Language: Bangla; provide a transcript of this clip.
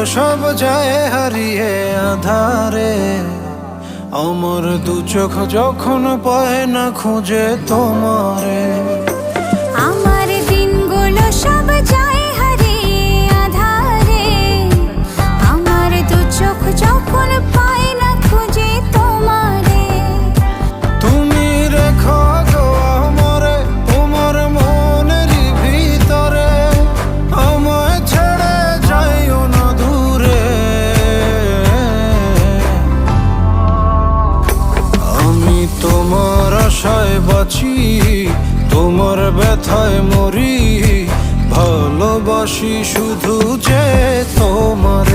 সব যায় হারিয়ে আধারে। আমার দু চোখ যখন পায় না খুঁজে তোমারে। আমার দিনগুলো সব যায় হারিয়ে আঁধারে। আমার দু চোখ যখন পায় না খুঁজে তোমারে। তুমি রেখো গো আমারে তোমার মনেরই ভিতরে, আমায় ছেড়ে যাইও না দূরে। আমি তোমার আশায় বাঁচি, তোমার ব্যথায় মরি, ভালোবাসি শুধু যে তোমার।